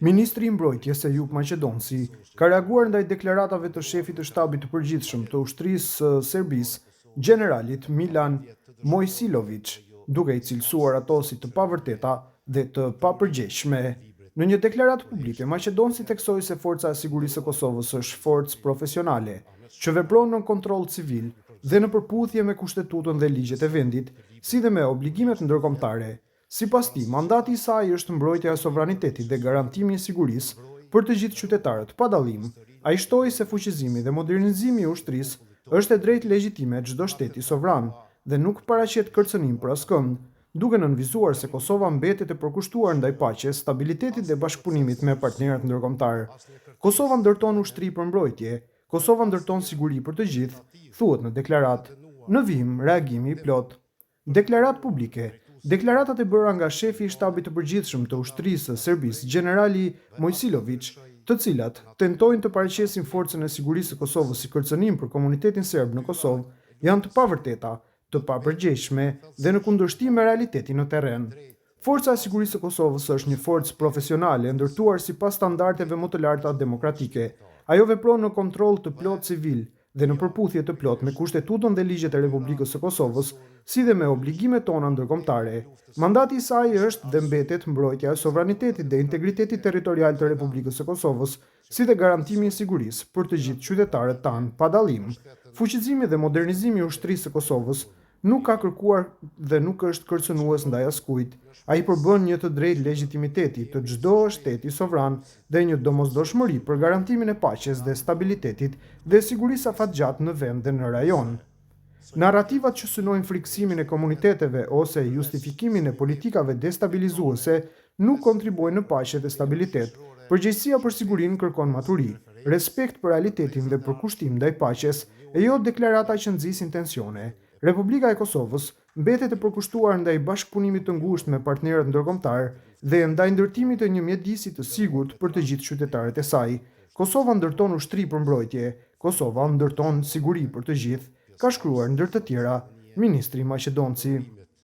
Ministri i Mbrojtjes Ejup Maqedonci ka reaguar ndaj deklaratave të shefit të shtabit të përgjithshëm të ushtrisë së Serbisë, generalit Milan Mojsilović, duke i cilësuar ato si të pavërteta dhe të papërgjegjshme. Në një deklaratë publike, Maqedonci theksoi se Forca e Sigurisë së Kosovës është forcë profesionale, që vepron në kontroll civil dhe në përputhje me kushtetutën dhe ligjet e vendit, si dhe me obligimet ndërkombëtare. Sipas tij, mandati i saj është mbrojtja e sovranitetit dhe garantimi i sigurisë për të gjithë qytetarët, pa dallim. Ai shtoi se fuqizimi dhe modernizimi i ushtrisë është e drejtë legjitime e çdo shteti sovran dhe nuk paraqet kërcënim për askënd, duke nënvizuar se Kosova mbetet e përkushtuar ndaj paqes, stabilitetit dhe bashkëpunimit me partnerët ndërkombëtar. Kosova ndërton ushtri për mbrojtje, Kosova ndërton siguri për të gjithë, thuhet në deklaratë. Në vijim, reagimi i plot. Deklaratë publike. Deklaratat e bëra nga shefi i shtabit të përgjithshëm të ushtrisë së Serbisë, generali Mojsilović, të cilat tentojnë të paraqesin forcën e sigurisë së Kosovës si kërcënim për komunitetin serb në Kosovë, janë të pavërteta, të papërgjegjshme dhe në kundërshtim me realitetin në terren. Forca e Sigurisë së Kosovës është një forcë profesionale ndërtuar sipas standardeve më të larta demokratike. Ajo vepron në kontroll të plot civil dhe në përputhje të plot me Kushtetutën dhe ligjet e Republikës së Kosovës, si dhe me obligimet tona ndërkombëtare. Mandati i saj është dhe mbetet mbrojtja e sovranitetit dhe integritetit territorial të Republikës së Kosovës, si dhe garantimi i sigurisë për të gjithë qytetarët tanë pa dallim. Fuqizimi dhe modernizimi i ushtrisë së Kosovës nuk ka kërkuar dhe nuk është kërcënues ndaj askujt. Ai përbën një të drejtë legitimiteti të çdo shteti sovran dhe një domosdoshmëri për garantimin e paqes dhe stabilitetit dhe sigurisë afatgjatë në vend dhe në rajon. Narrativat që synojnë friksimin e komuniteteve ose justifikimin e politikave destabilizuese nuk kontribuojnë në paqe dhe stabilitet. Përgjegjësia për sigurinë kërkon maturi, respekt për realitetin dhe përkushtim ndaj paqes, e jo deklarata që nxisin tensione. Republika e Kosovës mbetet e përkushtuar ndaj bashkëpunimit të ngushtë me partnerët ndërkombëtar dhe ndaj ndërtimit të një mjedisi të sigurt për të gjithë qytetarët e saj. Kosova ndërton ushtri për mbrojtje, Kosova ndërton siguri për të gjithë, ka shkruar ndër të tjera ministri maqedonci.